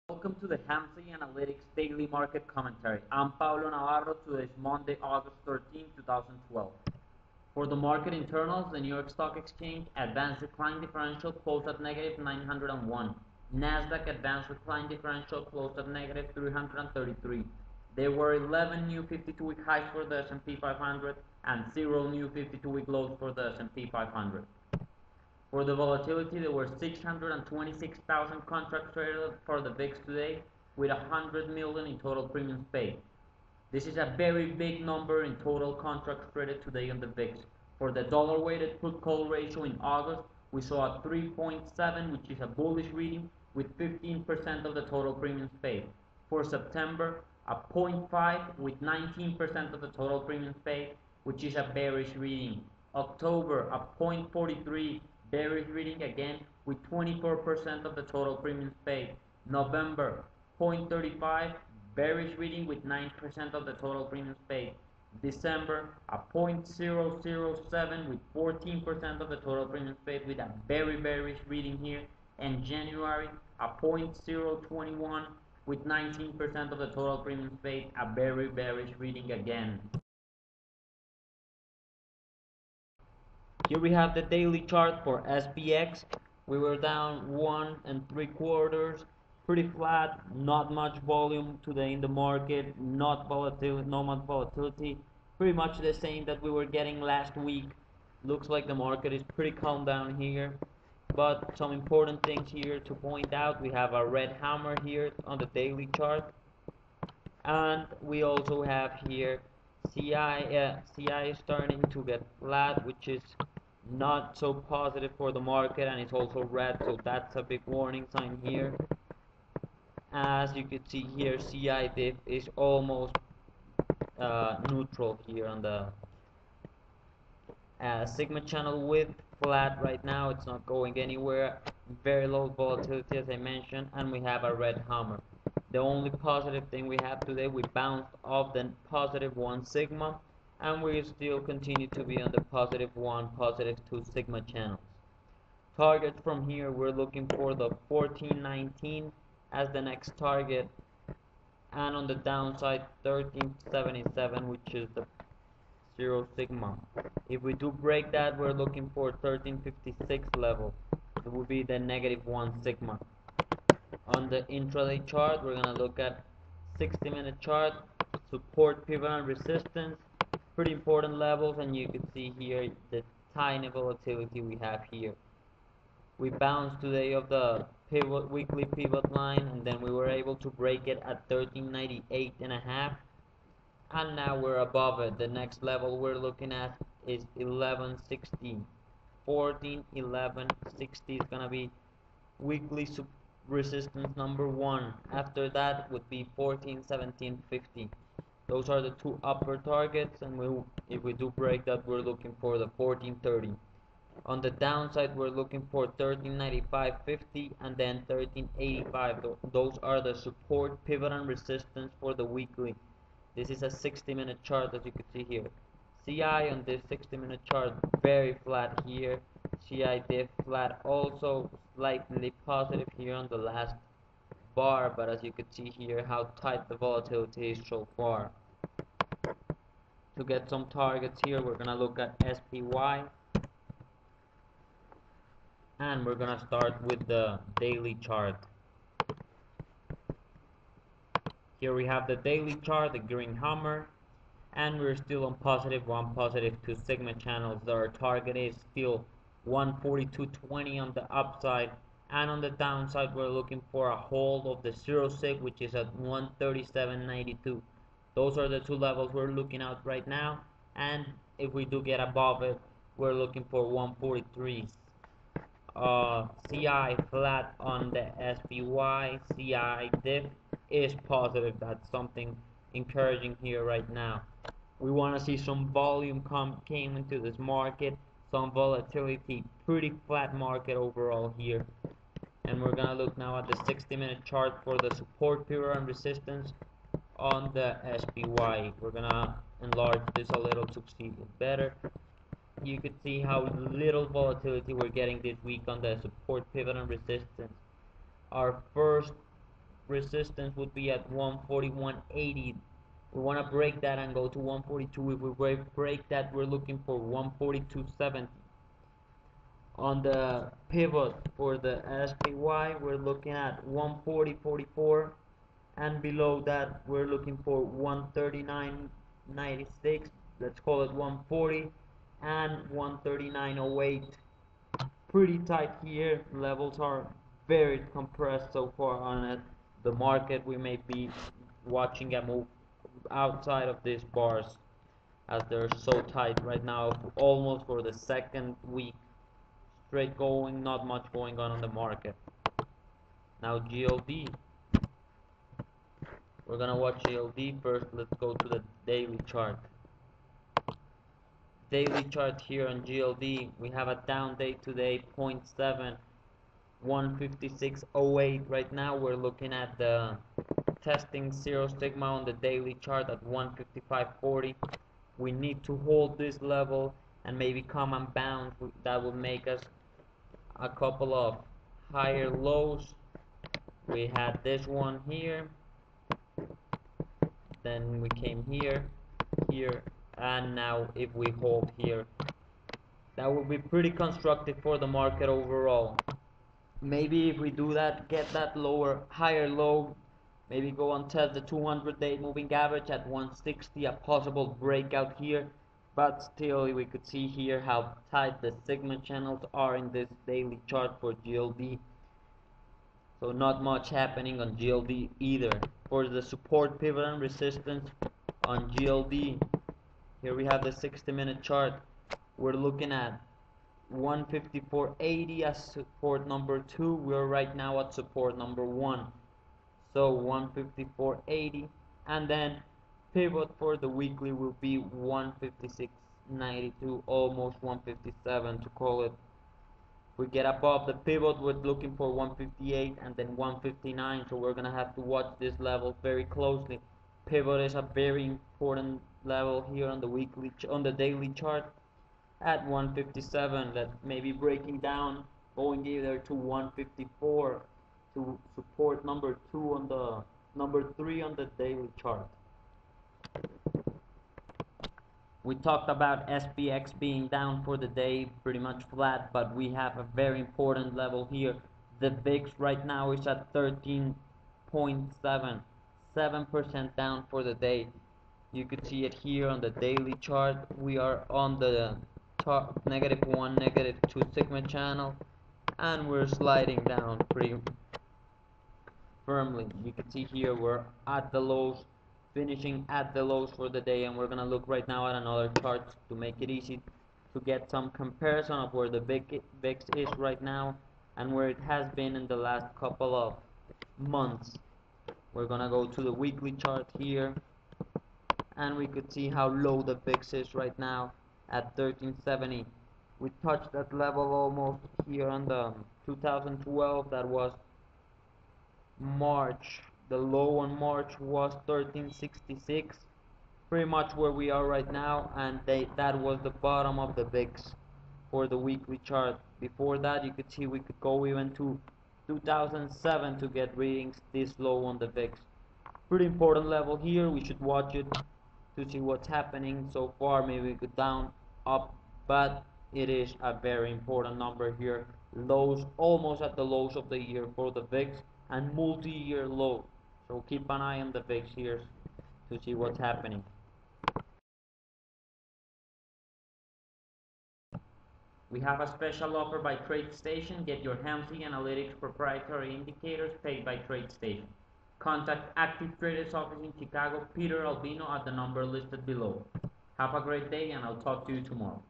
Welcome to the Hamsi Analytics Daily Market Commentary. I'm Paulo Navarro. Today is Monday, August 13, 2012. For the market internals, the New York Stock Exchange advanced decline differential closed at negative 901. Nasdaq advanced decline differential closed at negative 333. There were 11 new 52-week highs for the S&P 500 and 0 new 52-week lows for the S&P 500. For the volatility, there were 626,000 contracts traded for the VIX today, with 100 million in total premiums paid. This is a very big number in total contracts traded today on the VIX. For the dollar-weighted put-call ratio in August, we saw a 3.7, which is a bullish reading, with 15% of the total premiums paid. For September, a 0.5 with 19% of the total premiums paid, which is a bearish reading. October, a 0.43 bearish reading again with 24% of the total premiums paid. November, 0.35 bearish reading with 9% of the total premiums paid. December, a 0.007 with 14% of the total premiums paid with a very bearish reading here. And January, a 0.021 with 19% of the total premiums paid, a very bearish reading again. Here we have the daily chart for SPX. We were down 1 3/4, pretty flat, not much volume today in the market, not much volatility, pretty much the same that we were getting last week. Looks like the market is pretty calm down here, but some important things here to point out. We have a red hammer here on the daily chart, and we also have here CI is starting to get flat, which is not so positive for the market, and it's also red, so that's a big warning sign here. As you can see here, CI diff is almost neutral here on the sigma channel width, flat right now, it's not going anywhere, very low volatility as I mentioned, and we have a red hammer. The only positive thing we have today, we bounced off the +1 sigma, and we still continue to be on the +1, +2 sigma channels. Targets from here, we're looking for the 1419 as the next target, and on the downside 1377, which is the 0 sigma. If we do break that, we're looking for 1356 level. It will be the -1 sigma. On the intraday chart, we're gonna look at 60-minute chart, support, pivot, and resistance, pretty important levels, and you can see here the tiny volatility we have here. We bounced today of the weekly pivot line, and then we were able to break it at 1398.5, and now we're above it. The next level we're looking at is 1160. 1160 is gonna be weekly resistance number 1. After that would be 1750. Those are the two upper targets, and if we do break that, we're looking for the 1430. On the downside, we're looking for 1395.50 and then 1385. Those are the support, pivot, and resistance for the weekly. This is a 60-minute chart, as you can see here. CI on this 60-minute chart, very flat here. CI diff flat, also slightly positive here on the last bar, but as you can see here how tight the volatility is so far. To get some targets here, we're gonna look at SPY, and we're gonna start with the daily chart. Here we have the daily chart, the green hammer, and we're still on +1, +2 sigma channels. Our target is still 142.20 on the upside, and on the downside we're looking for a hold of the 0 sig, which is at 137.92. Those are the two levels we're looking at right now, and if we do get above it, we're looking for 143. CI flat on the SPY. CI diff is positive. That's something encouraging here right now. We want to see some volume came into this market, some volatility, pretty flat market overall here. And we're gonna look now at the 60-minute chart for the support, pivot, and resistance on the SPY. We're gonna enlarge this a little to see it better. You can see how little volatility we're getting this week on the support, pivot, and resistance. Our first resistance would be at 141.80. We want to break that and go to 142. If we break that, we're looking for 142.70. On the pivot for the SPY, we're looking at 140.44, and below that we're looking for 139.96. Let's call it 140, and 139.08. Pretty tight here. Levels are very compressed so far on it. The market, we may be watching a move outside of these bars as they're so tight right now, almost for the second week straight going, not much going on in the market. Now GLD, we're gonna watch GLD first. Let's go to the daily chart. Daily chart here on GLD, we have a down day today, 0.7, 156.08. Right now we're looking at the testing zero sigma on the daily chart at 155.40. We need to hold this level and maybe come and bounce. That will make us a couple of higher lows. We had this one here, then we came here, and now if we hold here, that will be pretty constructive for the market overall. Maybe if we do that, get that higher low, maybe go and test the 200-day moving average at 160, a possible breakout here. But still, we could see here how tight the sigma channels are in this daily chart for GLD. So not much happening on GLD either. For the support, pivot, and resistance on GLD, here we have the 60-minute chart. We're looking at 154.80 as support number 2. We're right now at support number 1. So 154.80, and then pivot for the weekly will be 156.92, almost 157 to call it. We get above the pivot, we're looking for 158 and then 159, so we're gonna have to watch this level very closely. Pivot is a very important level here on the daily chart at 157. That may be breaking down, going either to 154 to support number 2 on the number 3 on the daily chart. We talked about SPX being down for the day, pretty much flat, but we have a very important level here. The VIX right now is at 13.7, 7% down for the day. You could see it here on the daily chart. We are on the top -1, -2 sigma channel, and we're sliding down pretty firmly. You can see here we're at the lows, finishing at the lows for the day, and we're gonna look right now at another chart to make it easy to get some comparison of where the VIX is right now and where it has been in the last couple of months. We're gonna go to the weekly chart here, and we could see how low the VIX is right now at 1370. We touched that level almost here on the 2012. That was March. The low on March was 1366, pretty much where we are right now, and that was the bottom of the VIX for the weekly chart. Before that, you could see we could go even to 2007 to get readings this low on the VIX. Pretty important level here. We should watch it to see what's happening. So far maybe we go down, up, but it is a very important number here. Lows almost at the lows of the year for the VIX, and multi-year low. So keep an eye on the VIX here to see what's happening. We have a special offer by TradeStation. Get your Hamsi Analytics proprietary indicators paid by TradeStation. Contact Active Traders office in Chicago, Peter Albino, at the number listed below. Have a great day, and I'll talk to you tomorrow.